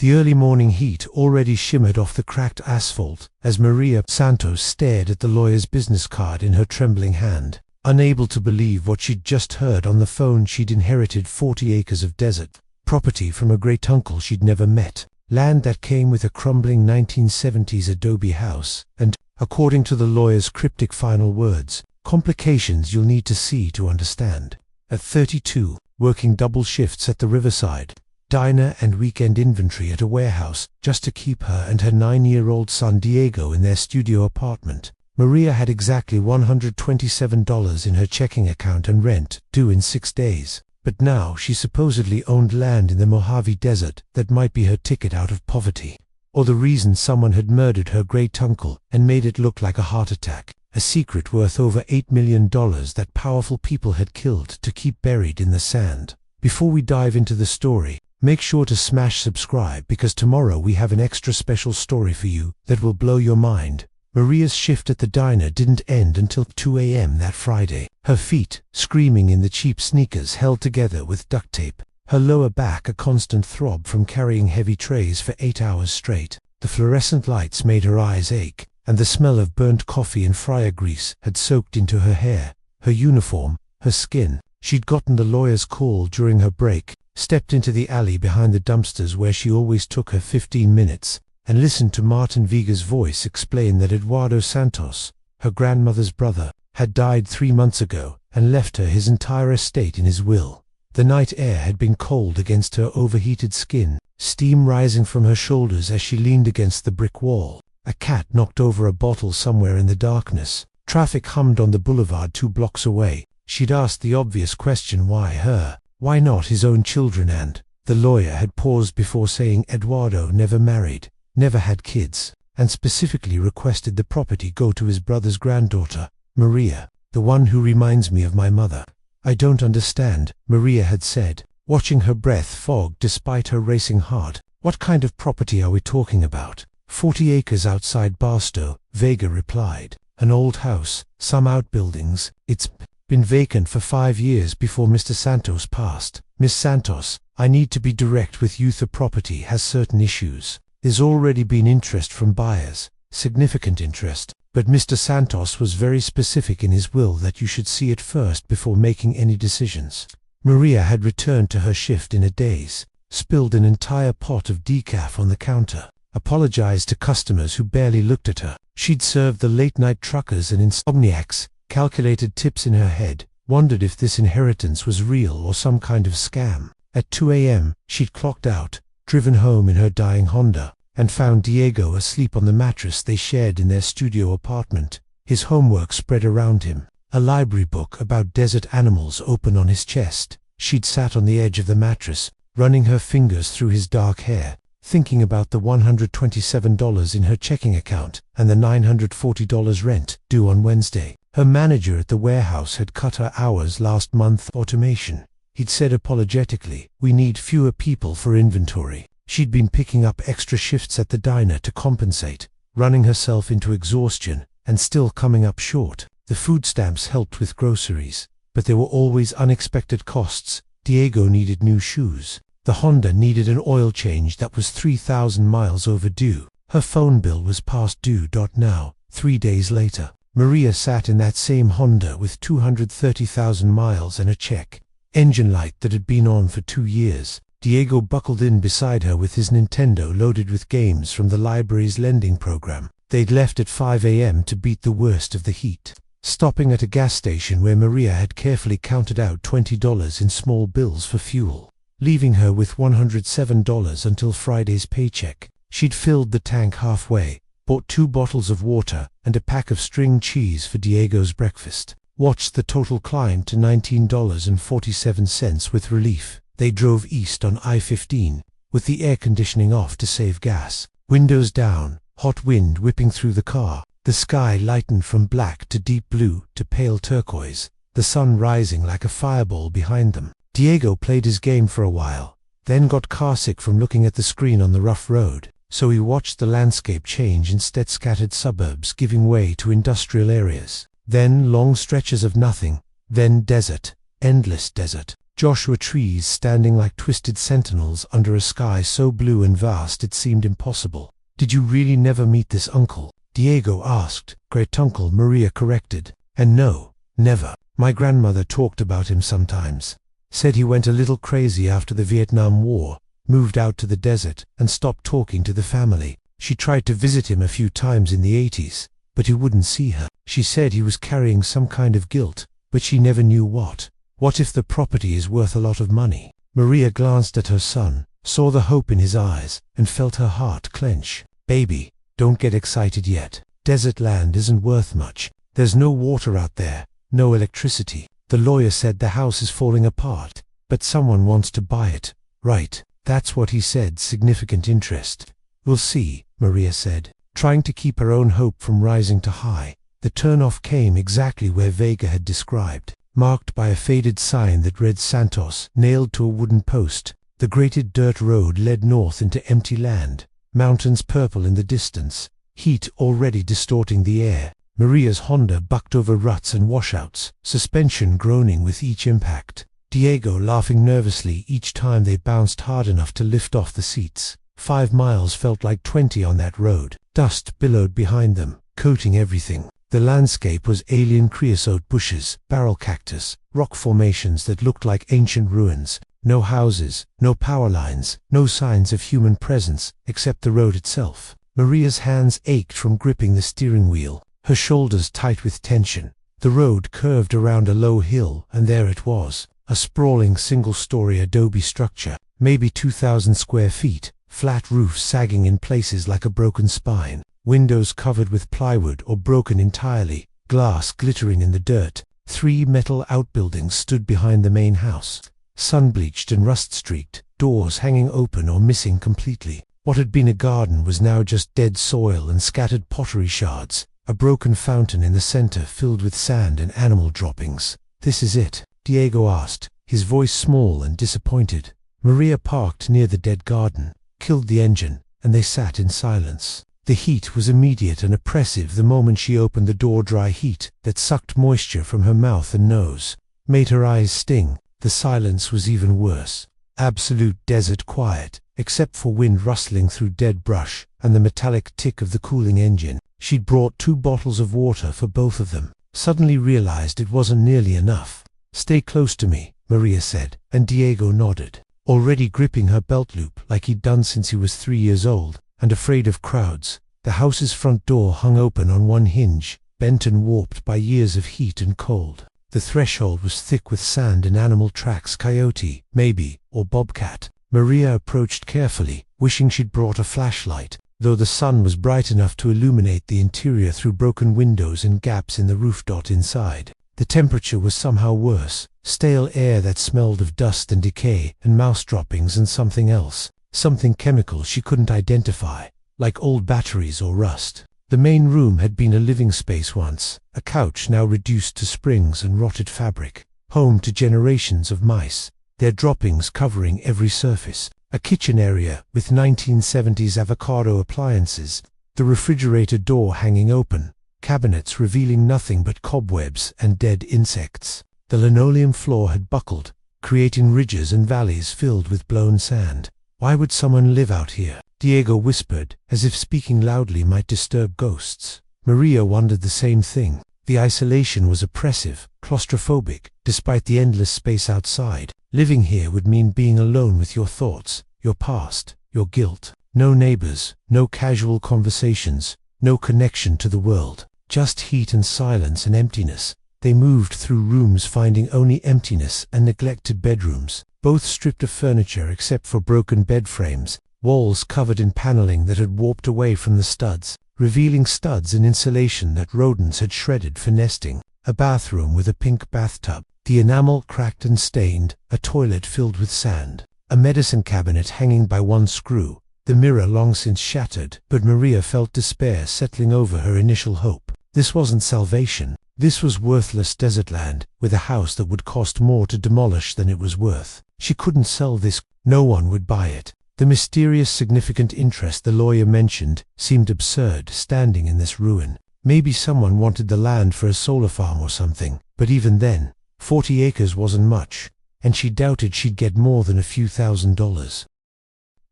The early morning heat already shimmered off the cracked asphalt as Maria Santos stared at the lawyer's business card in her trembling hand. Unable to believe what she'd just heard on the phone, she'd inherited 40 acres of desert property from a great-uncle she'd never met, land that came with a crumbling 1970s adobe house, and, according to the lawyer's cryptic final words, complications you'll need to see to understand. At 32, working double shifts at the Riverside diner and weekend inventory at a warehouse just to keep her and her 9-year-old son Diego in their studio apartment, Maria had exactly $127 in her checking account and rent due in 6 days. But now she supposedly owned land in the Mojave Desert that might be her ticket out of poverty, or the reason someone had murdered her great-uncle and made it look like a heart attack, a secret worth over $8 million that powerful people had killed to keep buried in the sand. Before we dive into the story, make sure to smash subscribe because tomorrow we have an extra special story for you that will blow your mind. Maria's shift at the diner didn't end until 2 a.m. that Friday. Her feet, screaming in the cheap sneakers held together with duct tape, her lower back a constant throb from carrying heavy trays for 8 hours straight. The fluorescent lights made her eyes ache, and the smell of burnt coffee and fryer grease had soaked into her hair, her uniform, her skin. She'd gotten the lawyer's call during her break, stepped into the alley behind the dumpsters where she always took her 15 minutes, and listened to Martin Vega's voice explain that Eduardo Santos, her grandmother's brother, had died 3 months ago and left her his entire estate in his will. The night air had been cold against her overheated skin, steam rising from her shoulders as she leaned against the brick wall. A cat knocked over a bottle somewhere in the darkness. Traffic hummed on the boulevard 2 blocks away. She'd asked the obvious question, why her? Why not his own children? And the lawyer had paused before saying Eduardo never married, never had kids, and specifically requested the property go to his brother's granddaughter, Maria, the one who reminds me of my mother. I don't understand, Maria had said, watching her breath fog despite her racing heart. What kind of property are we talking about? 40 acres outside Barstow, Vega replied. An old house, some outbuildings. It's been vacant for 5 years before Mr. Santos passed. Miss Santos, I need to be direct with you. The property has certain issues. There's already been interest from buyers, significant interest, but Mr. Santos was very specific in his will that you should see it first before making any decisions. Maria had returned to her shift in a daze, spilled an entire pot of decaf on the counter, apologized to customers who barely looked at her. She'd served the late-night truckers and insomniacs, calculated tips in her head, wondered if this inheritance was real or some kind of scam. At 2 a.m., she'd clocked out, driven home in her dying Honda, and found Diego asleep on the mattress they shared in their studio apartment, his homework spread around him, a library book about desert animals open on his chest. She'd sat on the edge of the mattress, running her fingers through his dark hair, thinking about the $127 in her checking account and the $940 rent due on Wednesday. Her manager at the warehouse had cut her hours last month. Automation. He'd said apologetically, we need fewer people for inventory. She'd been picking up extra shifts at the diner to compensate, running herself into exhaustion, and still coming up short. The food stamps helped with groceries, but there were always unexpected costs. Diego needed new shoes. The Honda needed an oil change that was 3,000 miles overdue. Her phone bill was past due. Now, 3 days later, Maria sat in that same Honda with 230,000 miles and a check engine light that had been on for 2 years. Diego buckled in beside her with his Nintendo loaded with games from the library's lending program. They'd left at 5 a.m. to beat the worst of the heat, stopping at a gas station where Maria had carefully counted out $20 in small bills for fuel, leaving her with $107 until Friday's paycheck. She'd filled the tank halfway, bought 2 bottles of water and a pack of string cheese for Diego's breakfast, watched the total climb to $19.47 with relief. They drove east on I-15, with the air conditioning off to save gas. Windows down, hot wind whipping through the car. The sky lightened from black to deep blue to pale turquoise, the sun rising like a fireball behind them. Diego played his game for a while, then got carsick from looking at the screen on the rough road, so he watched the landscape change, instead scattered suburbs giving way to industrial areas, then long stretches of nothing, then desert, endless desert. Joshua trees standing like twisted sentinels under a sky so blue and vast it seemed impossible. "Did you really never meet this uncle?" Diego asked. "Great-uncle," Maria corrected. "And no, never. My grandmother talked about him sometimes. Said he went a little crazy after the Vietnam War, moved out to the desert, and stopped talking to the family. She tried to visit him a few times in the 80s, but he wouldn't see her. She said he was carrying some kind of guilt, but she never knew what. What if the property is worth a lot of money?" Maria glanced at her son, saw the hope in his eyes, and felt her heart clench. "Baby, don't get excited yet. Desert land isn't worth much. There's no water out there, no electricity. The lawyer said the house is falling apart, but someone wants to buy it." "Right, that's what he said." Significant interest. "We'll see," Maria said, trying to keep her own hope from rising too high. The turnoff came exactly where Vega had described, marked by a faded sign that read Santos, nailed to a wooden post. The grated dirt road led north into empty land, mountains purple in the distance, heat already distorting the air. Maria's Honda bucked over ruts and washouts, suspension groaning with each impact. Diego laughing nervously each time they bounced hard enough to lift off the seats. 5 miles felt like 20 on that road. Dust billowed behind them, coating everything. The landscape was alien creosote bushes, barrel cactus, rock formations that looked like ancient ruins. No houses, no power lines, no signs of human presence except the road itself. Maria's hands ached from gripping the steering wheel, her shoulders tight with tension. The road curved around a low hill, and there it was, a sprawling single-story adobe structure, maybe 2,000 square feet, flat roof sagging in places like a broken spine, windows covered with plywood or broken entirely, glass glittering in the dirt. 3 metal outbuildings stood behind the main house, sun-bleached and rust-streaked, doors hanging open or missing completely. What had been a garden was now just dead soil and scattered pottery shards, a broken fountain in the center filled with sand and animal droppings. "This is it?" Diego asked, his voice small and disappointed. Maria parked near the dead garden, killed the engine, and they sat in silence. The heat was immediate and oppressive the moment she opened the door. Dry heat that sucked moisture from her mouth and nose, made her eyes sting. The silence was even worse. Absolute desert quiet, except for wind rustling through dead brush and the metallic tick of the cooling engine. She'd brought 2 bottles of water for both of them, suddenly realized it wasn't nearly enough. "Stay close to me," Maria said, and Diego nodded, already gripping her belt loop like he'd done since he was 3 years old, and afraid of crowds. The house's front door hung open on one hinge, bent and warped by years of heat and cold. The threshold was thick with sand and animal tracks, coyote, maybe, or bobcat. Maria approached carefully, wishing she'd brought a flashlight, though the sun was bright enough to illuminate the interior through broken windows and gaps in the roof. Inside, the temperature was somehow worse, stale air that smelled of dust and decay and mouse droppings and something else, something chemical she couldn't identify, like old batteries or rust. The main room had been a living space once, a couch now reduced to springs and rotted fabric, home to generations of mice, their droppings covering every surface. A kitchen area with 1970s avocado appliances, the refrigerator door hanging open, cabinets revealing nothing but cobwebs and dead insects. The linoleum floor had buckled, creating ridges and valleys filled with blown sand. "Why would someone live out here?" Diego whispered, as if speaking loudly might disturb ghosts. Maria wondered the same thing. The isolation was oppressive, claustrophobic, despite the endless space outside. Living here would mean being alone with your thoughts, your past, your guilt. No neighbors, no casual conversations, no connection to the world. Just heat and silence and emptiness. They moved through rooms finding only emptiness and neglected bedrooms, both stripped of furniture except for broken bed frames, walls covered in paneling that had warped away from the studs, revealing studs and insulation that rodents had shredded for nesting. A bathroom with a pink bathtub, the enamel cracked and stained, a toilet filled with sand, a medicine cabinet hanging by one screw, the mirror long since shattered. But Maria felt despair settling over her initial hope. This wasn't salvation. This was worthless desert land, with a house that would cost more to demolish than it was worth. She couldn't sell this. No one would buy it. The mysterious significant interest the lawyer mentioned seemed absurd, standing in this ruin. Maybe someone wanted the land for a solar farm or something, but even then, 40 acres wasn't much. and she doubted she'd get more than a few $1,000s.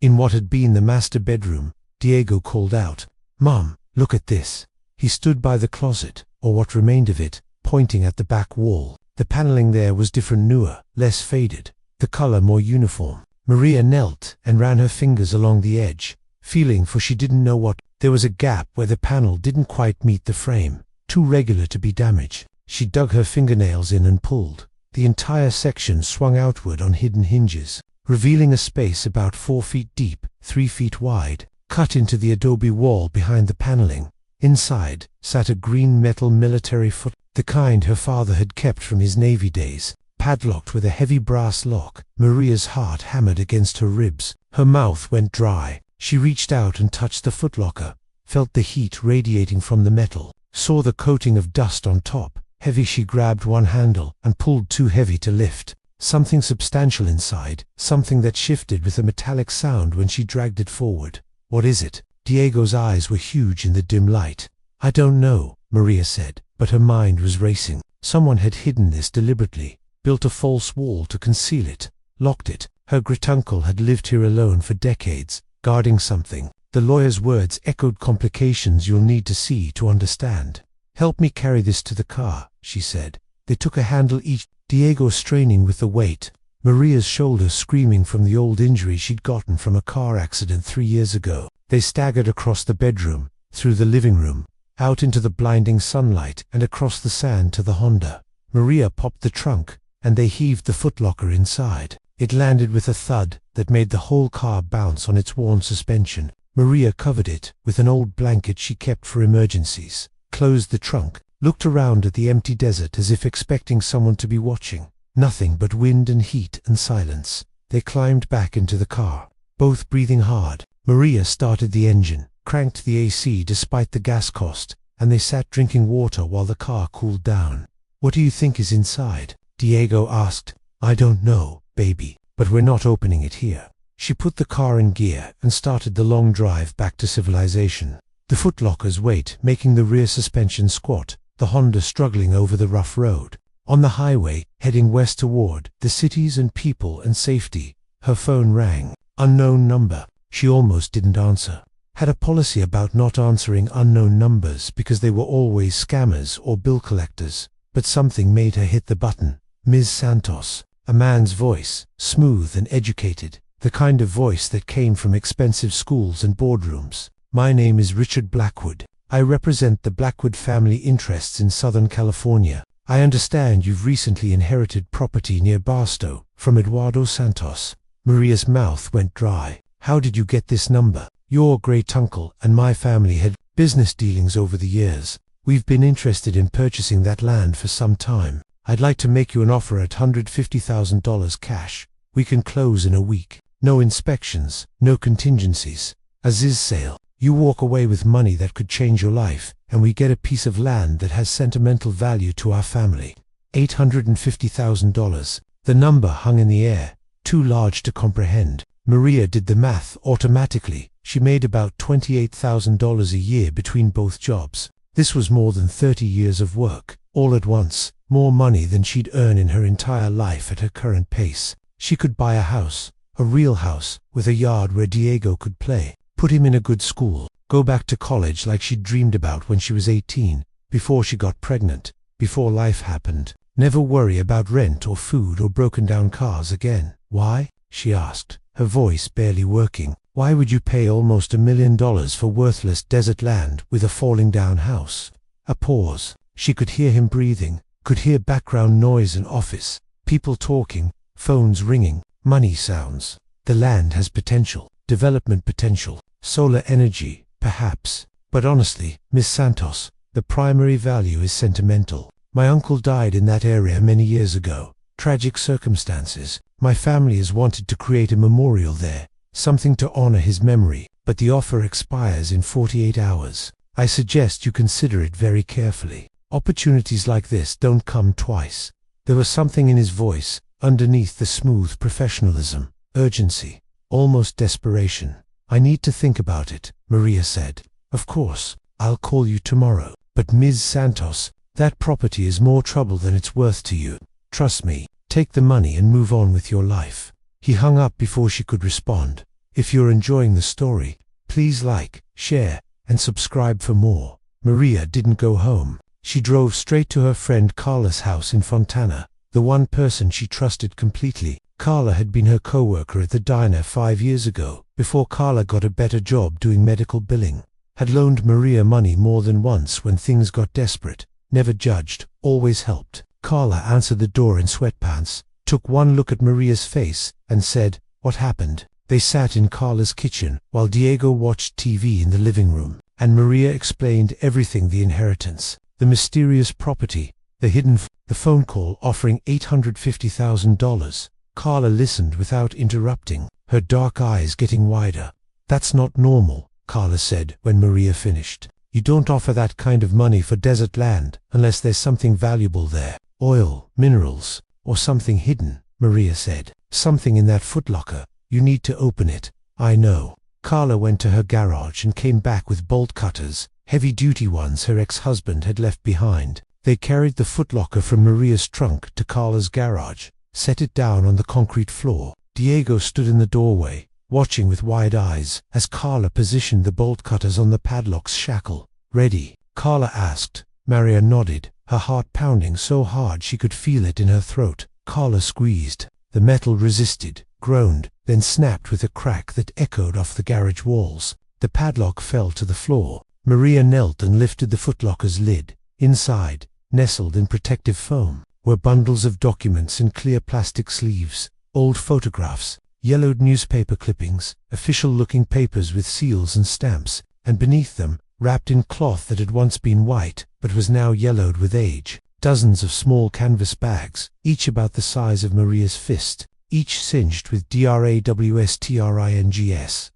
In what had been the master bedroom, Diego called out, "Mom, look at this." He stood by the closet, or what remained of it, pointing at the back wall. The paneling there was different, newer, less faded, the color more uniform. Maria knelt and ran her fingers along the edge, feeling for she didn't know what. There was a gap where the panel didn't quite meet the frame, too regular to be damaged. She dug her fingernails in and pulled. The entire section swung outward on hidden hinges, revealing a space about 4 feet deep, 3 feet wide, cut into the adobe wall behind the paneling. Inside sat a green metal military foot, the kind her father had kept from his Navy days, padlocked with a heavy brass lock. Maria's heart hammered against her ribs. Her mouth went dry. She reached out and touched the footlocker, felt the heat radiating from the metal, saw the coating of dust on top. Heavy. She grabbed one handle and pulled, too heavy to lift. Something substantial inside, something that shifted with a metallic sound when she dragged it forward. "What is it?" Diego's eyes were huge in the dim light. "I don't know," Maria said, but her mind was racing. Someone had hidden this deliberately, built a false wall to conceal it, locked it. Her great-uncle had lived here alone for decades, guarding something. The lawyer's words echoed complications you'll need to see to understand. "Help me carry this to the car," she said. They took a handle each, Diego straining with the weight, Maria's shoulders screaming from the old injury she'd gotten from a car accident 3 years ago. They staggered across the bedroom, through the living room, out into the blinding sunlight, and across the sand to the Honda. Maria popped the trunk, and they heaved the footlocker inside. It landed with a thud that made the whole car bounce on its worn suspension. Maria covered it with an old blanket she kept for emergencies, closed the trunk, looked around at the empty desert as if expecting someone to be watching. Nothing but wind and heat and silence. They climbed back into the car, both breathing hard. Maria started the engine, cranked the AC despite the gas cost, and they sat drinking water while the car cooled down. "What do you think is inside?" Diego asked. "I don't know, baby, but we're not opening it here." She put the car in gear and started the long drive back to civilization. The footlocker's weight making the rear suspension squat, the Honda struggling over the rough road. On the highway, heading west toward the cities and people and safety, her phone rang. Unknown number. She almost didn't answer. Had a policy about not answering unknown numbers because they were always scammers or bill collectors, but something made her hit the button. Ms. Santos. A man's voice, smooth and educated, the kind of voice that came from expensive schools and boardrooms. "My name is Richard Blackwood. I represent the Blackwood family interests in Southern California. I understand you've recently inherited property near Barstow from Eduardo Santos." Maria's mouth went dry. "How did you get this number?" "Your great-uncle and my family had business dealings over the years. We've been interested in purchasing that land for some time. I'd like to make you an offer at $150,000 cash. We can close in a week. No inspections, no contingencies. Aziz sale. You walk away with money that could change your life, and we get a piece of land that has sentimental value to our family. $850,000. The number hung in the air, too large to comprehend. Maria did the math automatically. She made about $28,000 a year between both jobs. This was more than 30 years of work, all at once, more money than she'd earn in her entire life at her current pace. She could buy a house, a real house, with a yard where Diego could play, put him in a good school, go back to college like she'd dreamed about when she was 18, before she got pregnant, before life happened. Never worry about rent or food or broken down cars again. "Why?" she asked, her voice barely working. "Why would you pay almost $1 million for worthless desert land with a falling down house?" A pause. She could hear him breathing, could hear background noise in office, people talking, phones ringing, money sounds. "The land has potential, development potential, solar energy, perhaps. But honestly, Miss Santos, the primary value is sentimental. My uncle died in that area many years ago. Tragic circumstances. My family has wanted to create a memorial there, something to honor his memory, but the offer expires in 48 hours. I suggest you consider it very carefully. Opportunities like this don't come twice." There was something in his voice, underneath the smooth professionalism, urgency, almost desperation. "I need to think about it," Maria said. "Of course, I'll call you tomorrow. But Ms. Santos, that property is more trouble than it's worth to you. Trust me." Take the money and move on with your life." He hung up before she could respond. If you're enjoying the story, please like, share, and subscribe for more. Maria didn't go home. She drove straight to her friend Carla's house in Fontana, the one person she trusted completely. Carla had been her co-worker at the diner 5 years ago, before Carla got a better job doing medical billing. Had loaned Maria money more than once when things got desperate. Never judged, always helped. Carla answered the door in sweatpants, took one look at Maria's face, and said, "What happened?" They sat in Carla's kitchen, while Diego watched TV in the living room, and Maria explained everything: the inheritance, the mysterious property, the phone call offering $850,000. Carla listened without interrupting, her dark eyes getting wider. "That's not normal," Carla said when Maria finished. "You don't offer that kind of money for desert land unless there's something valuable there. Oil, minerals, or something hidden," Maria said. "Something in that footlocker. You need to open it." "I know." Carla went to her garage and came back with bolt cutters, heavy-duty ones her ex-husband had left behind. They carried the footlocker from Maria's trunk to Carla's garage, set it down on the concrete floor. Diego stood in the doorway, watching with wide eyes as Carla positioned the bolt cutters on the padlock's shackle. "Ready?" Carla asked. Maria nodded, her heart pounding so hard she could feel it in her throat. Carla squeezed. The metal resisted, groaned, then snapped with a crack that echoed off the garage walls. The padlock fell to the floor. Maria knelt and lifted the footlocker's lid. Inside, nestled in protective foam, were bundles of documents in clear plastic sleeves, old photographs, yellowed newspaper clippings, official-looking papers with seals and stamps, and beneath them, wrapped in cloth that had once been white but was now yellowed with age, dozens of small canvas bags, each about the size of Maria's fist, each singed with DRAWSTRINGS.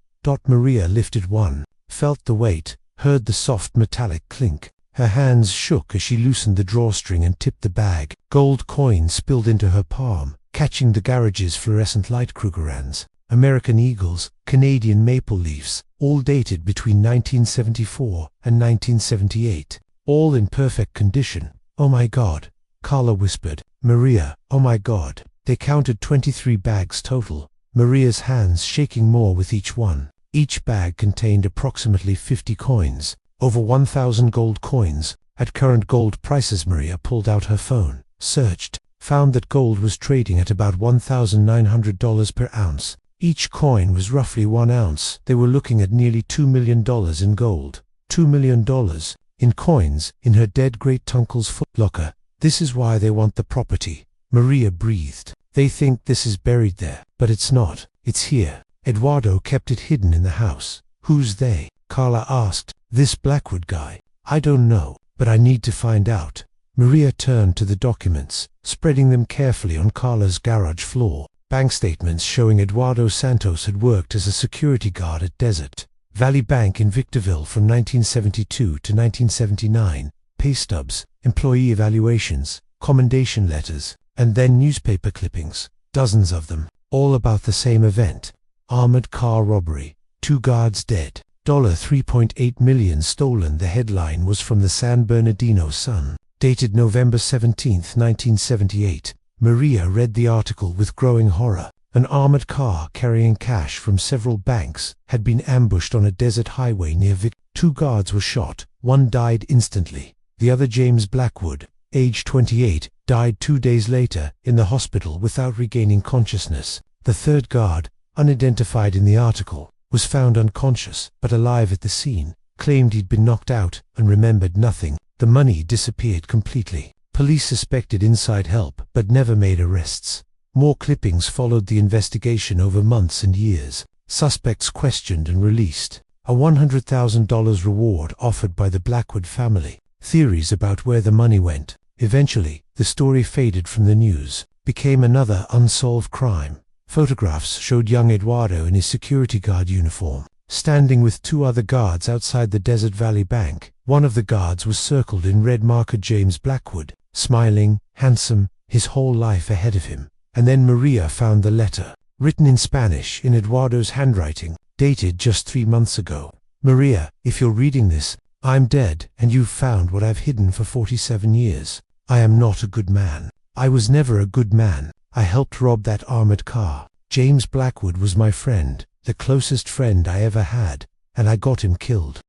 Maria lifted one, felt the weight, heard the soft metallic clink. Her hands shook as she loosened the drawstring and tipped the bag. Gold coins spilled into her palm, catching the garage's fluorescent light. Krugerrands, American eagles, Canadian maple leaves, all dated between 1974 and 1978, all in perfect condition. "Oh my God," Carla whispered. "Maria, oh my God." They counted 23 bags total, Maria's hands shaking more with each one. Each bag contained approximately 50 coins, over 1,000 gold coins. At current gold prices, Maria pulled out her phone, searched, found that gold was trading at about $1,900 per ounce. Each coin was roughly 1 ounce. They were looking at nearly $2 million in gold. $2 million in coins in her dead great-uncle's footlocker. "This is why they want the property," Maria breathed. "They think this is buried there, but it's not. It's here. Eduardo kept it hidden in the house." "Who's they?" Carla asked. "This Blackwood guy." "I don't know, but I need to find out." Maria turned to the documents, spreading them carefully on Carla's garage floor. Bank statements showing Eduardo Santos had worked as a security guard at Desert Valley Bank in Victorville from 1972 to 1979, pay stubs, employee evaluations, commendation letters, and then newspaper clippings, dozens of them, all about the same event: armored car robbery, 2 guards dead, $3.8 million stolen. The headline was from the San Bernardino Sun, dated November 17, 1978. Maria read the article with growing horror. An armored car carrying cash from several banks had been ambushed on a desert highway near Vic. 2 guards were shot. One died instantly. The other, James Blackwood, age 28, died 2 days later in the hospital without regaining consciousness. The third guard, unidentified in the article, was found unconscious but alive at the scene, claimed he'd been knocked out and remembered nothing. The money disappeared completely. Police suspected inside help but never made arrests. More clippings followed the investigation over months and years. Suspects questioned and released. A $100,000 reward offered by the Blackwood family. Theories about where the money went. Eventually, the story faded from the news, became another unsolved crime. Photographs showed young Eduardo in his security guard uniform, standing with 2 other guards outside the Desert Valley Bank. One of the guards was circled in red marker James Blackwood, smiling, handsome, his whole life ahead of him. And then Maria found the letter, written in Spanish in Eduardo's handwriting, dated just 3 months ago. "Maria, if you're reading this, I'm dead, and you've found what I've hidden for 47 years. I am not a good man. I was never a good man. I helped rob that armored car. James Blackwood was my friend, the closest friend I ever had, and I got him killed.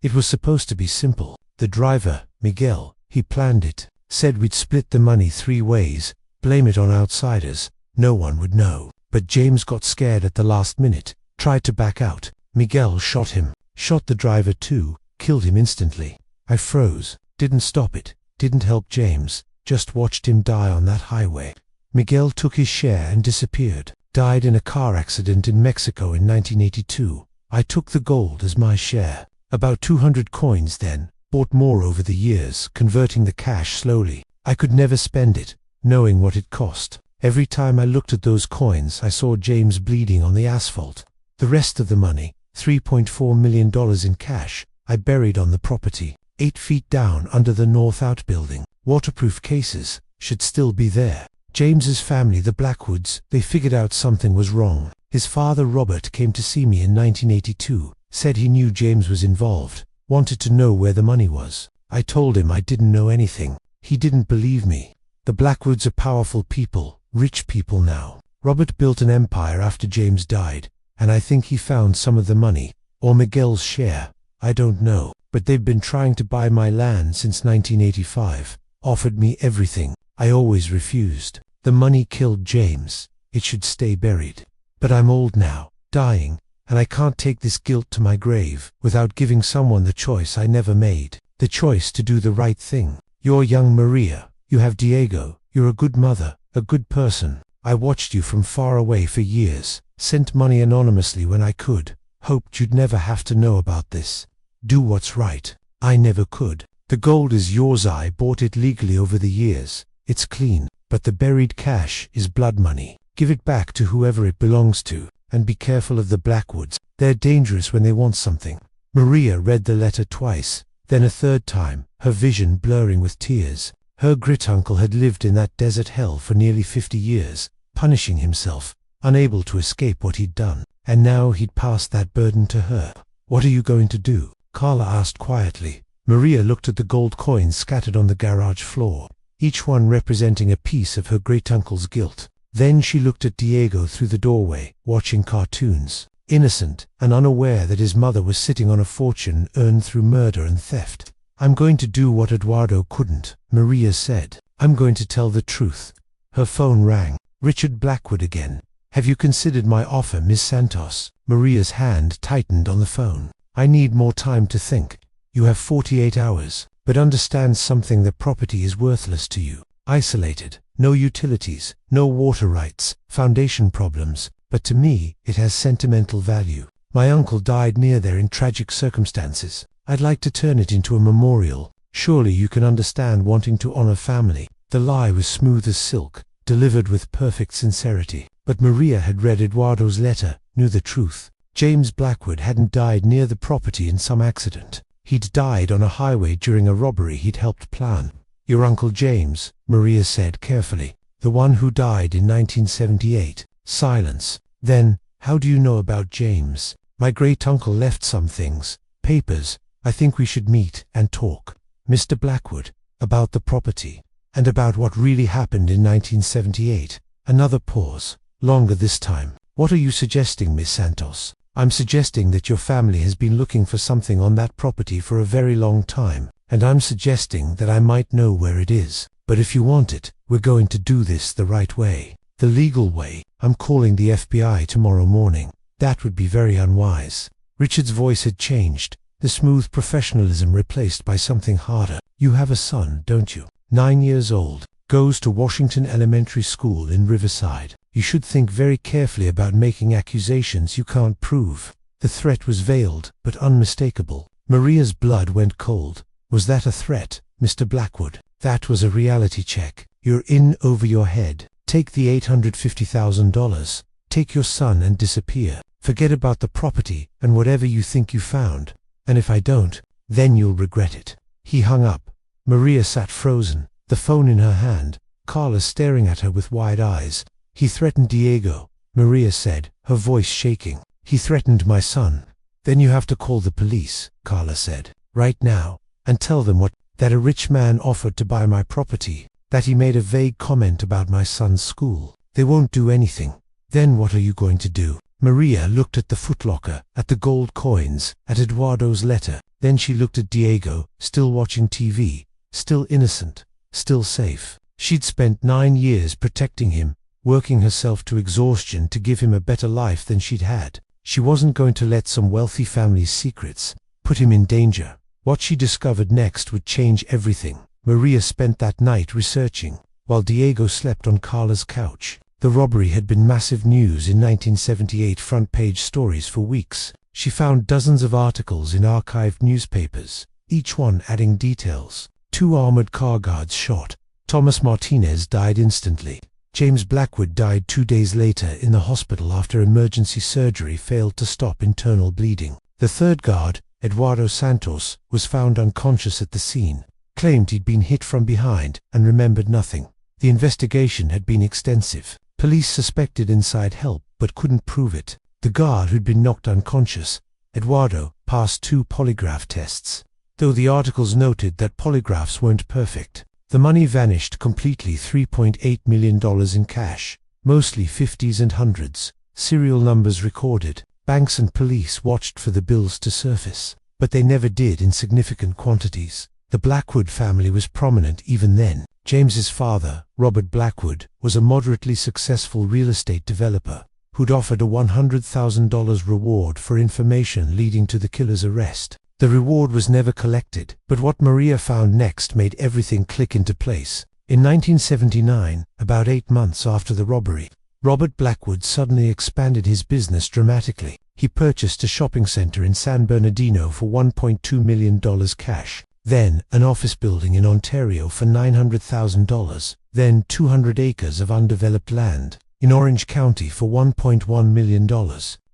It was supposed to be simple. The driver, Miguel, he planned it, said we'd split the money 3 ways, blame it on outsiders, no one would know. But James got scared at the last minute, tried to back out. Miguel shot him, shot the driver too, killed him instantly. I froze, didn't stop it, didn't help James, just watched him die on that highway. Miguel took his share and disappeared, died in a car accident in Mexico in 1982. I took the gold as my share, about 200 coins then, bought more over the years, converting the cash slowly. I could never spend it, knowing what it cost. Every time I looked at those coins I saw James bleeding on the asphalt. The rest of the money, $3.4 million in cash, I buried on the property, 8 feet down under the north outbuilding. Waterproof cases should still be there. James's family, the Blackwoods, they figured out something was wrong. His father Robert came to see me in 1982, said he knew James was involved, wanted to know where the money was. I told him I didn't know anything. He didn't believe me. The Blackwoods are powerful people, rich people now. Robert built an empire after James died, and I think he found some of the money, or Miguel's share, I don't know, but they've been trying to buy my land since 1985, offered me everything. I always refused. The money killed James. It should stay buried. But I'm old now, dying, and I can't take this guilt to my grave without giving someone the choice I never made, the choice to do the right thing. You're young Maria, you have Diego, you're a good mother, a good person. I watched you from far away for years, sent money anonymously when I could, hoped you'd never have to know about this. Do what's right. I never could. The gold is yours. I bought it legally over the years. It's clean, but the buried cash is blood money. Give it back to whoever it belongs to, and be careful of the Blackwoods. They're dangerous when they want something. Maria read the letter twice, then a third time, her vision blurring with tears. Her grit-uncle had lived in that desert hell for nearly 50 years, punishing himself, unable to escape what he'd done, and now he'd passed that burden to her. What are you going to do? Carla asked quietly. Maria looked at the gold coins scattered on the garage floor, each one representing a piece of her great-uncle's guilt. Then she looked at Diego through the doorway, watching cartoons, innocent and unaware that his mother was sitting on a fortune earned through murder and theft. I'm going to do what Eduardo couldn't, Maria said. I'm going to tell the truth. Her phone rang. Richard Blackwood again. Have you considered my offer, Miss Santos? Maria's hand tightened on the phone. I need more time to think. You have 48 hours, but understand something: the property is worthless to you. Isolated, no utilities, no water rights, foundation problems, but to me, it has sentimental value. My uncle died near there in tragic circumstances. I'd like to turn it into a memorial. Surely you can understand wanting to honor family. The lie was smooth as silk, delivered with perfect sincerity. But Maria had read Eduardo's letter, knew the truth. James Blackwood hadn't died near the property in some accident. He'd died on a highway during a robbery he'd helped plan. Your Uncle James, Maria said carefully. The one who died in 1978. Silence. Then, how do you know about James? My great-uncle left some things. Papers. I think we should meet and talk. Mr. Blackwood, about the property, and about what really happened in 1978. Another pause. Longer this time. What are you suggesting, Miss Santos? I'm suggesting that your family has been looking for something on that property for a very long time, and I'm suggesting that I might know where it is. But if you want it, we're going to do this the right way. The legal way. I'm calling the FBI tomorrow morning. That would be very unwise. Richard's voice had changed, the smooth professionalism replaced by something harder. You have a son, don't you? 9 years old, goes to Washington Elementary School in Riverside. You should think very carefully about making accusations you can't prove. The threat was veiled, but unmistakable. Maria's blood went cold. Was that a threat, Mr. Blackwood? That was a reality check. You're in over your head. Take the $850,000. Take your son and disappear. Forget about the property and whatever you think you found. And if I don't, then you'll regret it. He hung up. Maria sat frozen, the phone in her hand, Carla staring at her with wide eyes. He threatened Diego, Maria said, her voice shaking. He threatened my son. Then you have to call the police, Carla said, right now, and tell them that a rich man offered to buy my property. That he made a vague comment about my son's school. They won't do anything. Then what are you going to do? Maria looked at the footlocker, at the gold coins, at Eduardo's letter. Then she looked at Diego, still watching TV, still innocent, still safe. She'd spent 9 years protecting him, working herself to exhaustion to give him a better life than she'd had. She wasn't going to let some wealthy family's secrets put him in danger. What she discovered next would change everything. Maria spent that night researching, while Diego slept on Carla's couch. The robbery had been massive news in 1978 front-page stories for weeks. She found dozens of articles in archived newspapers, each one adding details. 2 armored car guards shot. Thomas Martinez died instantly. James Blackwood died 2 days later in the hospital after emergency surgery failed to stop internal bleeding. The third guard, Eduardo Santos, was found unconscious at the scene, claimed he'd been hit from behind, and remembered nothing. The investigation had been extensive. Police suspected inside help, but couldn't prove it. The guard who'd been knocked unconscious, Eduardo, passed 2 polygraph tests, though the articles noted that polygraphs weren't perfect. The money vanished completely. $3.8 million in cash, mostly 50s and 100s, serial numbers recorded. Banks and police watched for the bills to surface, but they never did in significant quantities. The Blackwood family was prominent even then. James's father, Robert Blackwood, was a moderately successful real estate developer who'd offered a $100,000 reward for information leading to the killer's arrest. The reward was never collected, but what Maria found next made everything click into place. In 1979, about 8 months after the robbery, Robert Blackwood suddenly expanded his business dramatically. He purchased a shopping center in San Bernardino for $1.2 million cash, then an office building in Ontario for $900,000, then 200 acres of undeveloped land in Orange County for $1.1 million.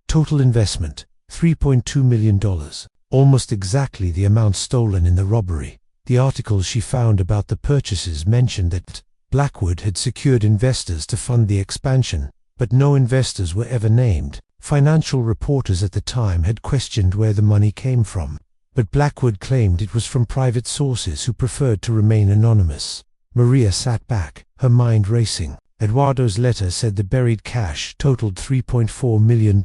Total investment, $3.2 million. Almost exactly the amount stolen in the robbery. The articles she found about the purchases mentioned that Blackwood had secured investors to fund the expansion, but no investors were ever named. Financial reporters at the time had questioned where the money came from, but Blackwood claimed it was from private sources who preferred to remain anonymous. Maria sat back, her mind racing. Eduardo's letter said the buried cash totaled $3.4 million.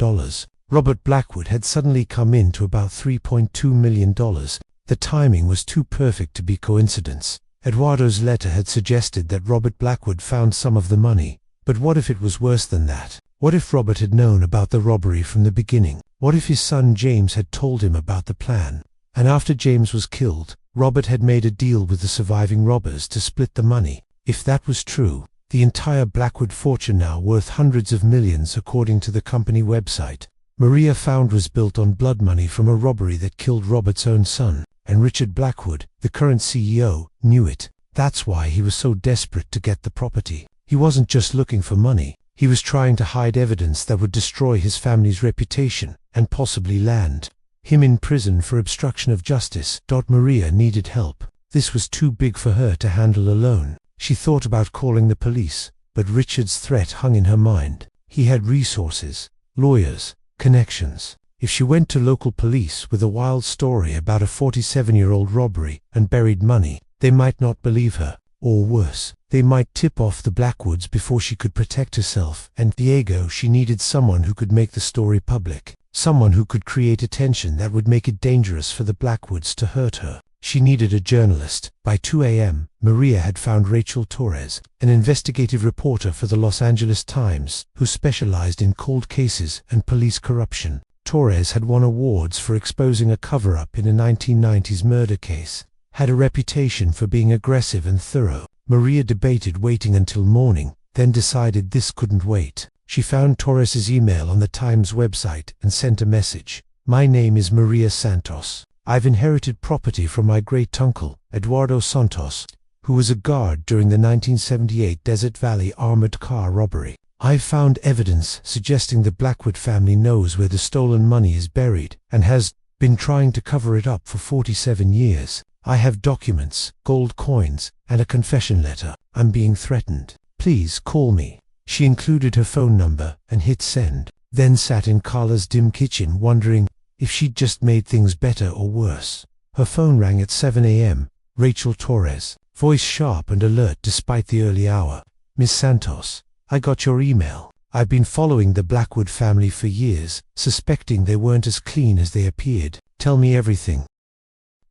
Robert Blackwood had suddenly come in to about $3.2 million. The timing was too perfect to be coincidence. Eduardo's letter had suggested that Robert Blackwood found some of the money. But what if it was worse than that? What if Robert had known about the robbery from the beginning? What if his son James had told him about the plan? And after James was killed, Robert had made a deal with the surviving robbers to split the money. If that was true, the entire Blackwood fortune, now worth hundreds of millions according to the company website, Maria found was built on blood money from a robbery that killed Robert's own son. And Richard Blackwood, the current CEO, knew it. That's why he was so desperate to get the property. He wasn't just looking for money. He was trying to hide evidence that would destroy his family's reputation and possibly land him in prison for obstruction of justice. Maria needed help. This was too big for her to handle alone. She thought about calling the police, but Richard's threat hung in her mind. He had resources, lawyers, connections. If she went to local police with a wild story about a 47-year-old robbery and buried money, they might not believe her. Or worse, they might tip off the Blackwoods before she could protect herself and Diego. She needed someone who could make the story public, someone who could create attention that would make it dangerous for the Blackwoods to hurt her. She needed a journalist. By 2 a.m., Maria had found Rachel Torres, an investigative reporter for the Los Angeles Times, who specialized in cold cases and police corruption. Torres had won awards for exposing a cover-up in a 1990s murder case, had a reputation for being aggressive and thorough. Maria debated waiting until morning, then decided this couldn't wait. She found Torres's email on the Times website and sent a message. "My name is Maria Santos. I've inherited property from my great-uncle, Eduardo Santos, who was a guard during the 1978 Desert Valley armored car robbery. I've found evidence suggesting the Blackwood family knows where the stolen money is buried and has been trying to cover it up for 47 years. I have documents, gold coins, and a confession letter. I'm being threatened. Please call me." She included her phone number and hit send, then sat in Carla's dim kitchen wondering if she'd just made things better or worse. Her phone rang at 7 a.m. Rachel Torres. voice sharp and alert despite the early hour. "Miss Santos, I got your email. I've been following the Blackwood family for years, suspecting they weren't as clean as they appeared. Tell me everything."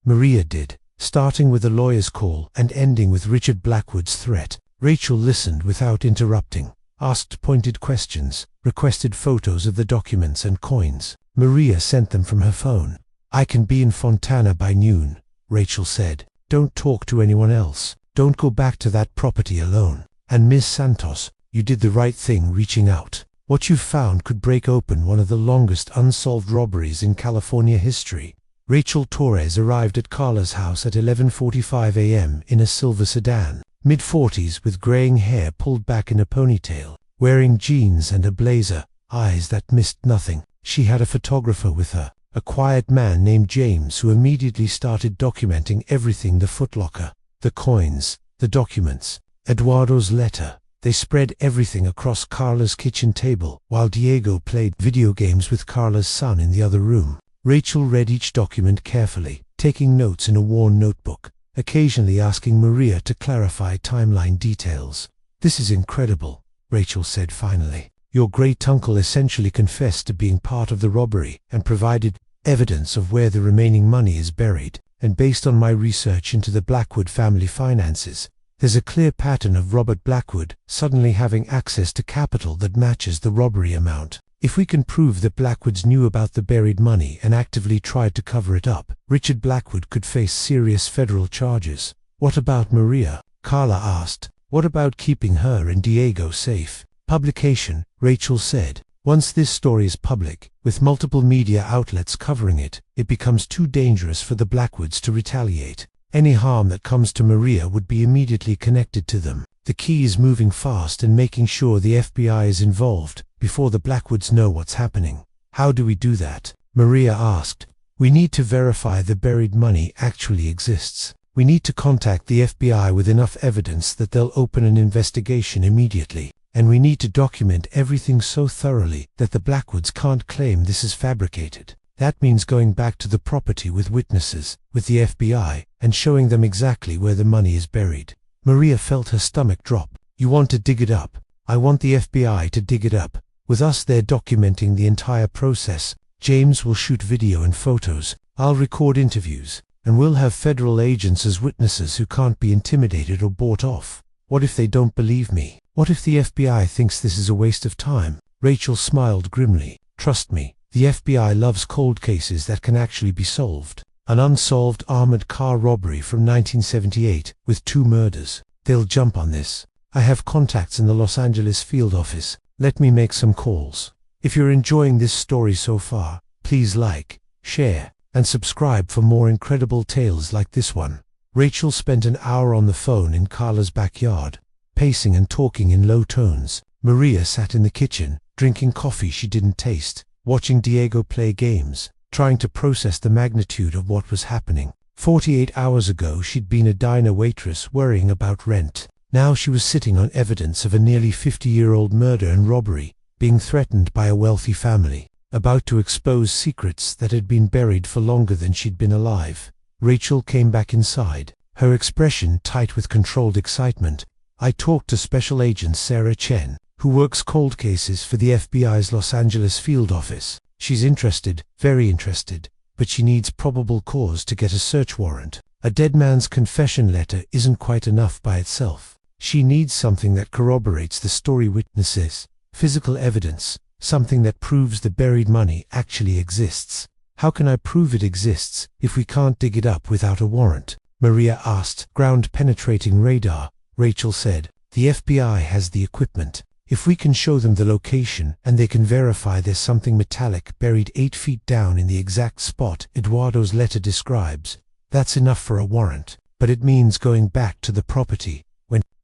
Maria did, starting with the lawyer's call and ending with Richard Blackwood's threat. Rachel listened without interrupting, asked pointed questions, requested photos of the documents and coins. Maria sent them from her phone. "I can be in Fontana by noon," Rachel said. "Don't talk to anyone else. Don't go back to that property alone. And Miss Santos, you did the right thing reaching out. What you found could break open one of the longest unsolved robberies in California history." Rachel Torres arrived at Carla's house at 11:45 a.m. in a silver sedan, mid-40s with graying hair pulled back in a ponytail, wearing jeans and a blazer, eyes that missed nothing. She had a photographer with her, a quiet man named James who immediately started documenting everything: the footlocker, the coins, the documents, Eduardo's letter. They spread everything across Carla's kitchen table, while Diego played video games with Carla's son in the other room. Rachel read each document carefully, taking notes in a worn notebook, occasionally asking Maria to clarify timeline details. "This is incredible," Rachel said finally. "Your great-uncle essentially confessed to being part of the robbery and provided evidence of where the remaining money is buried. And based on my research into the Blackwood family finances, there's a clear pattern of Robert Blackwood suddenly having access to capital that matches the robbery amount. If we can prove that Blackwoods knew about the buried money and actively tried to cover it up, Richard Blackwood could face serious federal charges." "What about Maria?" Carla asked. "What about keeping her and Diego safe?" "Publication," Rachel said. "Once this story is public, with multiple media outlets covering it, it becomes too dangerous for the Blackwoods to retaliate. Any harm that comes to Maria would be immediately connected to them. The key is moving fast and making sure the FBI is involved before the Blackwoods know what's happening." "How do we do that?" Maria asked. "We need to verify the buried money actually exists. We need to contact the FBI with enough evidence that they'll open an investigation immediately. And we need to document everything so thoroughly that the Blackwoods can't claim this is fabricated. That means going back to the property with witnesses, with the FBI, and showing them exactly where the money is buried." Maria felt her stomach drop. "You want to dig it up? I want the FBI to dig it up. With us there documenting the entire process. James will shoot video and photos. I'll record interviews. And we'll have federal agents as witnesses who can't be intimidated or bought off. What if they don't believe me? What if the FBI thinks this is a waste of time?" Rachel smiled grimly. "Trust me, the FBI loves cold cases that can actually be solved. An unsolved armored car robbery from 1978 with 2 murders. They'll jump on this. I have contacts in the Los Angeles field office. Let me make some calls." If you're enjoying this story so far, please like, share, and subscribe for more incredible tales like this one. Rachel spent an hour on the phone in Carla's backyard, pacing and talking in low tones. Maria sat in the kitchen, drinking coffee she didn't taste, watching Diego play games, trying to process the magnitude of what was happening. 48 hours ago she'd been a diner waitress worrying about rent. Now she was sitting on evidence of a nearly 50-year-old murder and robbery, being threatened by a wealthy family, about to expose secrets that had been buried for longer than she'd been alive. Rachel came back inside, her expression tight with controlled excitement. "I talked to Special Agent Sarah Chen, who works cold cases for the FBI's Los Angeles field office. She's interested, very interested, but she needs probable cause to get a search warrant. A dead man's confession letter isn't quite enough by itself. She needs something that corroborates the story: witnesses, physical evidence, something that proves the buried money actually exists." "How can I prove it exists if we can't dig it up without a warrant?" Maria asked. "Ground-penetrating radar," Rachel said. "The FBI has the equipment. If we can show them the location and they can verify there's something metallic buried 8 feet down in the exact spot Eduardo's letter describes, that's enough for a warrant. But it means going back to the property.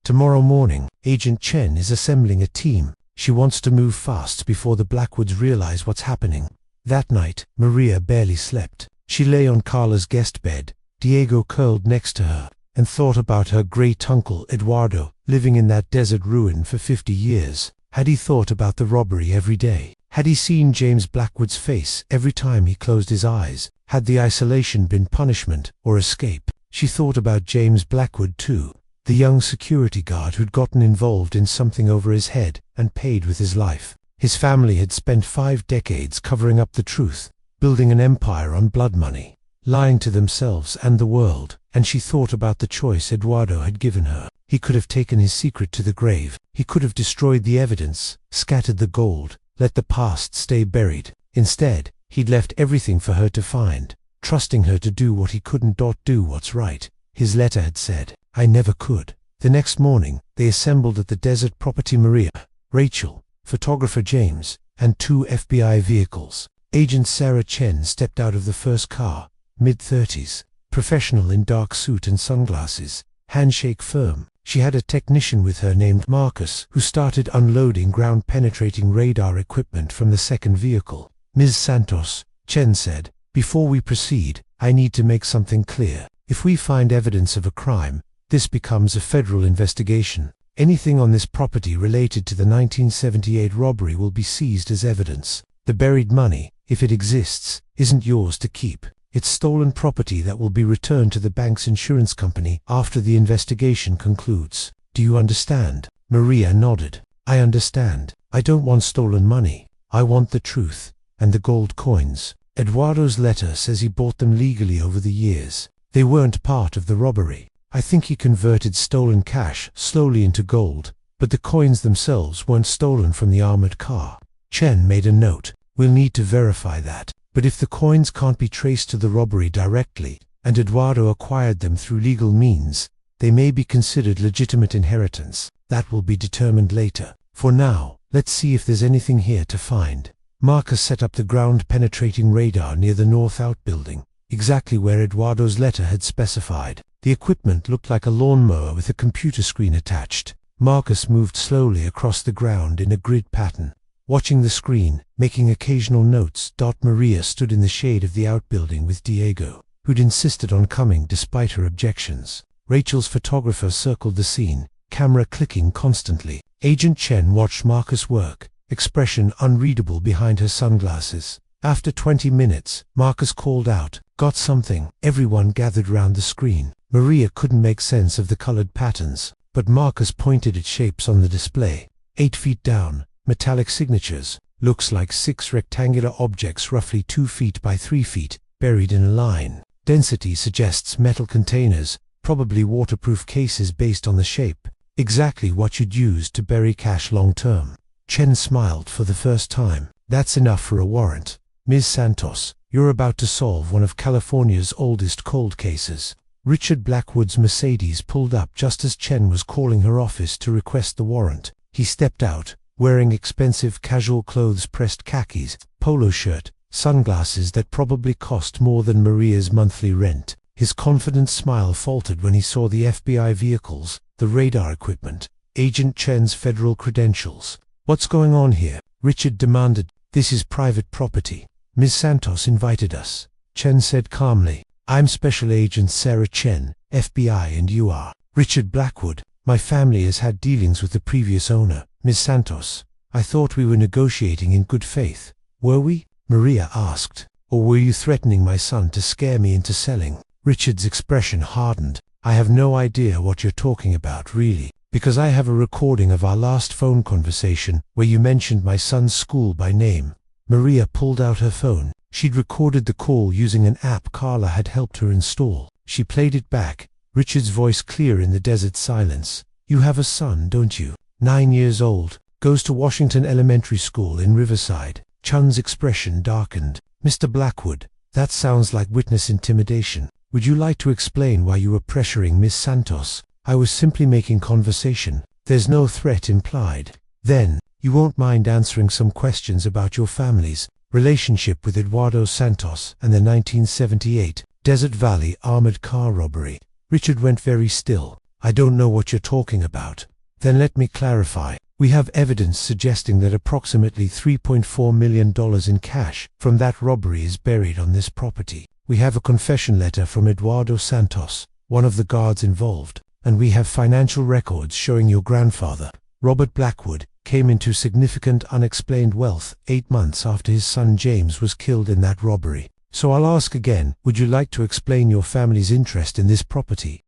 Tomorrow morning, Agent Chen is assembling a team. She wants to move fast before the Blackwoods realize what's happening." That night, Maria barely slept. She lay on Carla's guest bed, Diego curled next to her, and thought about her great-uncle Eduardo, living in that desert ruin for 50 years. Had he thought about the robbery every day? Had he seen James Blackwood's face every time he closed his eyes? Had the isolation been punishment or escape? She thought about James Blackwood too, the young security guard who'd gotten involved in something over his head and paid with his life. His family had spent 5 decades covering up the truth, building an empire on blood money, lying to themselves and the world, and she thought about the choice Eduardo had given her. He could have taken his secret to the grave. He could have destroyed the evidence, scattered the gold, let the past stay buried. Instead, he'd left everything for her to find, trusting her to do what he couldn't. Do what's right, his letter had said. I never could. The next morning, they assembled at the desert property. Maria, Rachel, photographer James, and 2 FBI vehicles. Agent Sarah Chen stepped out of the first car, mid-30s, professional in dark suit and sunglasses, handshake firm. She had a technician with her named Marcus, who started unloading ground-penetrating radar equipment from the second vehicle. Ms. Santos, Chen said, before we proceed, I need to make something clear. If we find evidence of a crime, this becomes a federal investigation. Anything on this property related to the 1978 robbery will be seized as evidence. The buried money, if it exists, isn't yours to keep. It's stolen property that will be returned to the bank's insurance company after the investigation concludes. Do you understand? Maria nodded. I understand. I don't want stolen money. I want the truth, and the gold coins. Eduardo's letter says he bought them legally over the years. They weren't part of the robbery. I think he converted stolen cash slowly into gold, but the coins themselves weren't stolen from the armored car. Chen made a note. We'll need to verify that. But if the coins can't be traced to the robbery directly, and Eduardo acquired them through legal means, they may be considered legitimate inheritance. That will be determined later. For now, let's see if there's anything here to find. Marcus set up the ground-penetrating radar near the north outbuilding, exactly where Eduardo's letter had specified. The equipment looked like a lawnmower with a computer screen attached. Marcus moved slowly across the ground in a grid pattern, watching the screen, making occasional notes. Maria stood in the shade of the outbuilding with Diego, who'd insisted on coming despite her objections. Rachel's photographer circled the scene, camera clicking constantly. Agent Chen watched Marcus work, expression unreadable behind her sunglasses. After 20 minutes, Marcus called out, "Got something?" Everyone gathered round the screen. Maria couldn't make sense of the colored patterns, but Marcus pointed at shapes on the display. 8 feet down, metallic signatures. Looks like 6 rectangular objects roughly 2 feet by 3 feet, buried in a line. Density suggests metal containers, probably waterproof cases based on the shape. Exactly what you'd use to bury cash long term. Chen smiled for the first time. That's enough for a warrant. Ms. Santos, you're about to solve one of California's oldest cold cases. Richard Blackwood's Mercedes pulled up just as Chen was calling her office to request the warrant. He stepped out, wearing expensive casual clothes, pressed khakis, polo shirt, sunglasses that probably cost more than Maria's monthly rent. His confident smile faltered when he saw the FBI vehicles, the radar equipment, Agent Chen's federal credentials. What's going on here? Richard demanded. This is private property. Ms. Santos invited us. Chen said calmly. I'm Special Agent Sarah Chen, FBI, and you are? Richard Blackwood. My family has had dealings with the previous owner, Ms. Santos. I thought we were negotiating in good faith. Were we? Maria asked. Or were you threatening my son to scare me into selling? Richard's expression hardened. I have no idea what you're talking about, really, because I have a recording of our last phone conversation where you mentioned my son's school by name. Maria pulled out her phone. She'd recorded the call using an app Carla had helped her install. She played it back, Richard's voice clear in the desert silence. You have a son, don't you? 9 years old, goes to Washington Elementary School in Riverside. Chun's expression darkened. Mr. Blackwood, that sounds like witness intimidation. Would you like to explain why you were pressuring Miss Santos? I was simply making conversation. There's no threat implied. Then, you won't mind answering some questions about your family's relationship with Eduardo Santos and the 1978 Desert Valley armored car robbery. Richard went very still. I don't know what you're talking about. Then let me clarify. We have evidence suggesting that approximately $3.4 million in cash from that robbery is buried on this property. We have a confession letter from Eduardo Santos, one of the guards involved, and we have financial records showing your grandfather, Robert Blackwood, came into significant unexplained wealth 8 months after his son James was killed in that robbery. So I'll ask again, would you like to explain your family's interest in this property?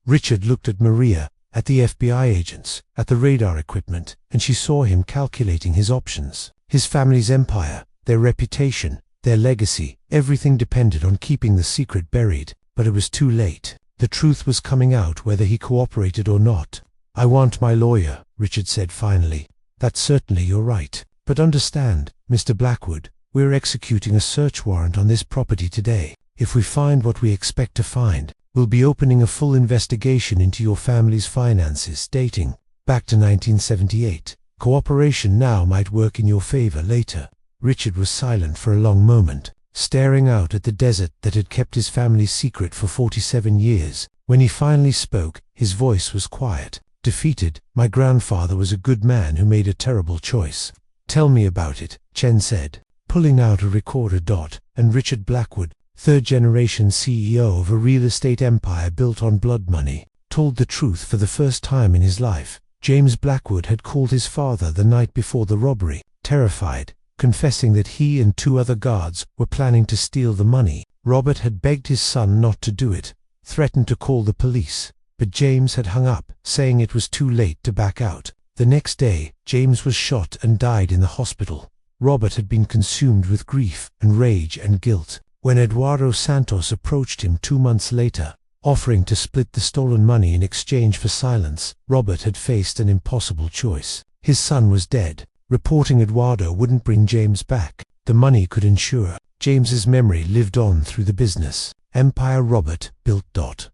Richard looked at Maria, at the FBI agents, at the radar equipment, and she saw him calculating his options. His family's empire, their reputation, their legacy, everything depended on keeping the secret buried, but it was too late. The truth was coming out whether he cooperated or not. I want my lawyer, Richard said finally. That's certainly your right. But understand, Mr. Blackwood, we're executing a search warrant on this property today. If we find what we expect to find, we'll be opening a full investigation into your family's finances dating back to 1978. Cooperation now might work in your favor later. Richard was silent for a long moment, staring out at the desert that had kept his family's secret for 47 years. When he finally spoke, his voice was quiet. Defeated, my grandfather was a good man who made a terrible choice. Tell me about it, Chen said, pulling out a recorder. And Richard Blackwood, third-generation CEO of a real estate empire built on blood money, told the truth for the first time in his life. James Blackwood had called his father the night before the robbery, terrified, confessing that he and 2 other guards were planning to steal the money. Robert had begged his son not to do it, threatened to call the police, but James had hung up, saying it was too late to back out. The next day, James was shot and died in the hospital. Robert had been consumed with grief and rage and guilt. When Eduardo Santos approached him 2 months later, offering to split the stolen money in exchange for silence, Robert had faced an impossible choice. His son was dead. Reporting Eduardo wouldn't bring James back. The money could ensure James's memory lived on through the business empire Robert built.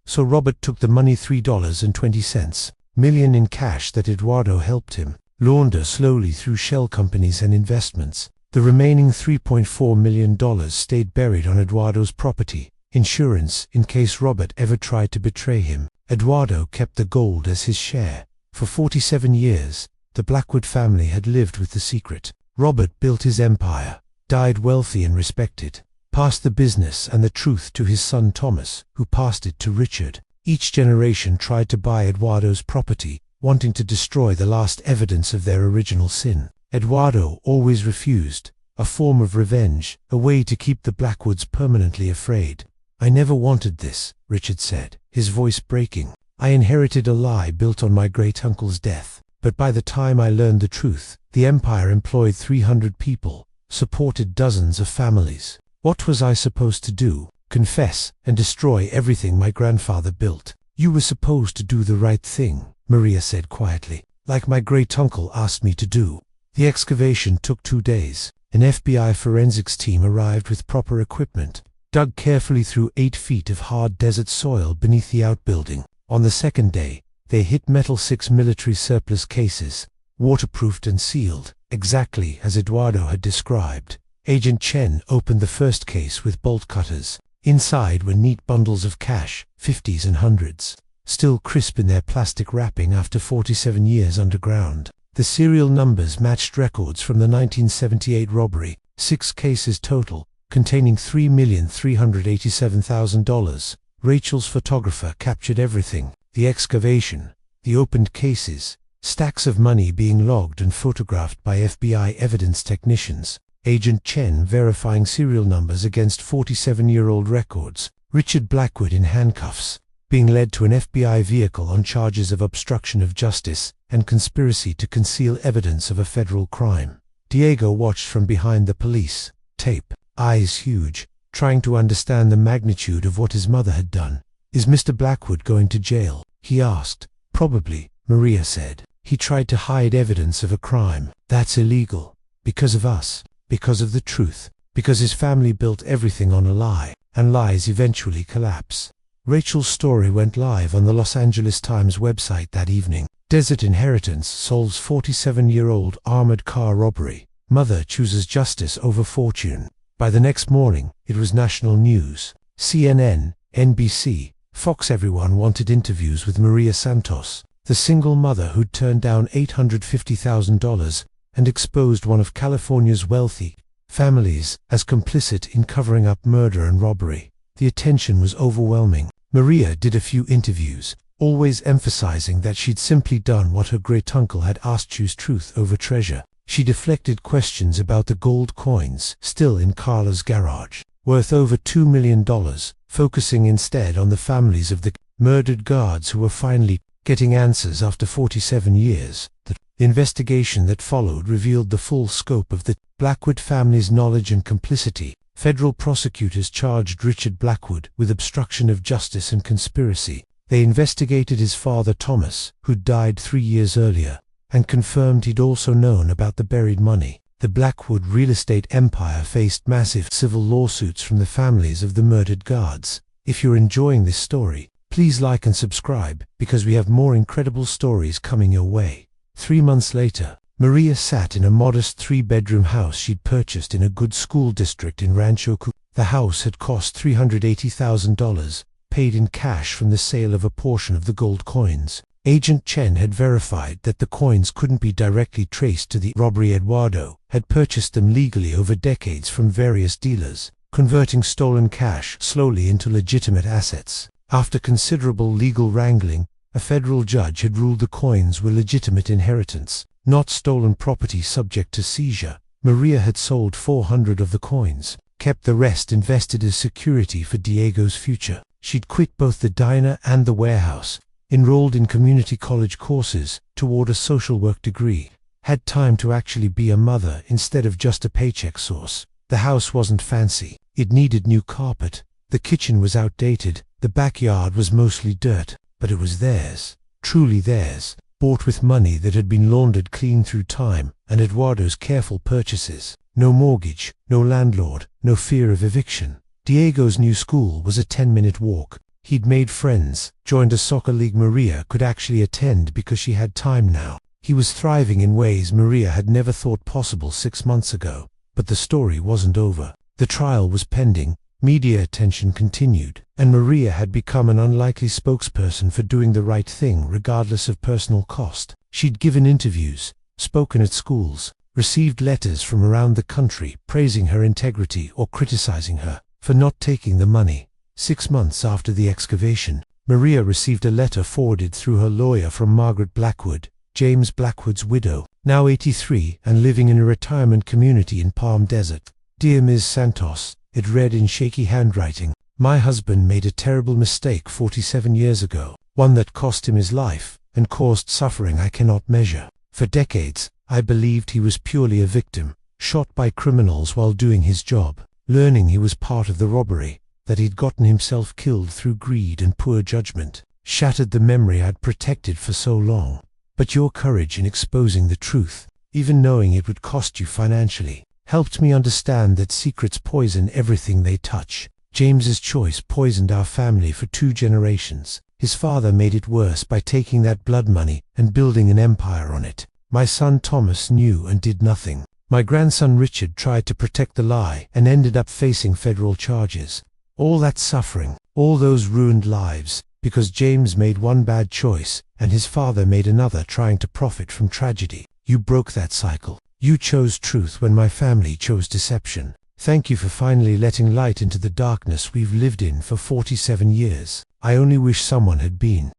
So Robert took the money, $3.20 million in cash that Eduardo helped him launder slowly through shell companies and investments. The remaining $3.4 million stayed buried on Eduardo's property, insurance in case Robert ever tried to betray him. Eduardo kept the gold as his share. For 47 years, the Blackwood family had lived with the secret. Robert built his empire, died wealthy and respected, passed the business and the truth to his son Thomas, who passed it to Richard. Each generation tried to buy Eduardo's property, wanting to destroy the last evidence of their original sin. Eduardo always refused, a form of revenge, a way to keep the Blackwoods permanently afraid. I never wanted this, Richard said, his voice breaking. I inherited a lie built on my great-uncle's death. But by the time I learned the truth, the empire employed 300 people, supported dozens of families. What was I supposed to do? Confess and destroy everything my grandfather built? You were supposed to do the right thing, Maria said quietly, like my great-uncle asked me to do. The excavation took 2 days. An FBI forensics team arrived with proper equipment, dug carefully through 8 feet of hard desert soil beneath the outbuilding. On the second day, they hit metal 6 military surplus cases, waterproofed and sealed, exactly as Eduardo had described. Agent Chen opened the first case with bolt cutters. Inside were neat bundles of cash, 50s and 100s, still crisp in their plastic wrapping after 47 years underground. The serial numbers matched records from the 1978 robbery, 6 cases total, containing $3,387,000. Rachel's photographer captured everything. The excavation, the opened cases, stacks of money being logged and photographed by FBI evidence technicians. Agent Chen verifying serial numbers against 47-year-old records. Richard Blackwood in handcuffs, being led to an FBI vehicle on charges of obstruction of justice and conspiracy to conceal evidence of a federal crime. Diego watched from behind the police tape, eyes huge, trying to understand the magnitude of what his mother had done. Is Mr. Blackwood going to jail? He asked. Probably, Maria said. He tried to hide evidence of a crime. That's illegal. Because of us. Because of the truth. Because his family built everything on a lie, and lies eventually collapse. Rachel's story went live on the Los Angeles Times website that evening. Desert Inheritance solves 47-year-old armored car robbery. Mother chooses justice over fortune. By the next morning, it was national news. CNN, NBC, Fox. Everyone wanted interviews with Maria Santos, the single mother who'd turned down $850,000 and exposed one of California's wealthy families as complicit in covering up murder and robbery. The attention was overwhelming. Maria did a few interviews, always emphasizing that she'd simply done what her great-uncle had asked, choose truth over treasure. She deflected questions about the gold coins still in Carla's garage. worth over $2 million, focusing instead on the families of the murdered guards who were finally getting answers after 47 years. The investigation that followed revealed the full scope of the Blackwood family's knowledge and complicity. Federal prosecutors charged Richard Blackwood with obstruction of justice and conspiracy. They investigated his father Thomas, who'd died 3 years earlier, and confirmed he'd also known about the buried money. The Blackwood real estate empire faced massive civil lawsuits from the families of the murdered guards. If you're enjoying this story, please like and subscribe, because we have more incredible stories coming your way. 3 months later, Maria sat in a modest 3-bedroom house she'd purchased in a good school district in Rancho Cucamonga. The house had cost $380,000, paid in cash from the sale of a portion of the gold coins. Agent Chen had verified that the coins couldn't be directly traced to the robbery. Eduardo had purchased them legally over decades from various dealers, converting stolen cash slowly into legitimate assets. After considerable legal wrangling, a federal judge had ruled the coins were legitimate inheritance, not stolen property subject to seizure. Maria had sold 400 of the coins, kept the rest invested as security for Diego's future. She'd quit both the diner and the warehouse, enrolled in community college courses toward a social work degree, had time to actually be a mother instead of just a paycheck source. The house wasn't fancy. It needed new carpet. The kitchen was outdated. The backyard was mostly dirt, but it was theirs, truly theirs, bought with money that had been laundered clean through time and Eduardo's careful purchases. No mortgage, no landlord, no fear of eviction. Diego's new school was a 10-minute walk. He'd made friends, joined a soccer league Maria could actually attend because she had time now. He was thriving in ways Maria had never thought possible 6 months ago. But the story wasn't over. The trial was pending, media attention continued, and Maria had become an unlikely spokesperson for doing the right thing regardless of personal cost. She'd given interviews, spoken at schools, received letters from around the country praising her integrity or criticizing her for not taking the money. 6 months after the excavation, Maria received a letter forwarded through her lawyer from Margaret Blackwood, James Blackwood's widow, now 83 and living in a retirement community in Palm Desert. "Dear Ms. Santos," it read in shaky handwriting, "my husband made a terrible mistake 47 years ago, one that cost him his life and caused suffering I cannot measure. For decades, I believed he was purely a victim, shot by criminals while doing his job. Learning he was part of the robbery, that he'd gotten himself killed through greed and poor judgment, shattered the memory I'd protected for so long. But your courage in exposing the truth, even knowing it would cost you financially, helped me understand that secrets poison everything they touch. James's choice poisoned our family for 2 generations. His father made it worse by taking that blood money and building an empire on it. My son Thomas knew and did nothing. My grandson Richard tried to protect the lie and ended up facing federal charges. All that suffering, all those ruined lives, because James made one bad choice and his father made another trying to profit from tragedy. You broke that cycle. You chose truth when my family chose deception. Thank you for finally letting light into the darkness we've lived in for 47 years. I only wish someone had been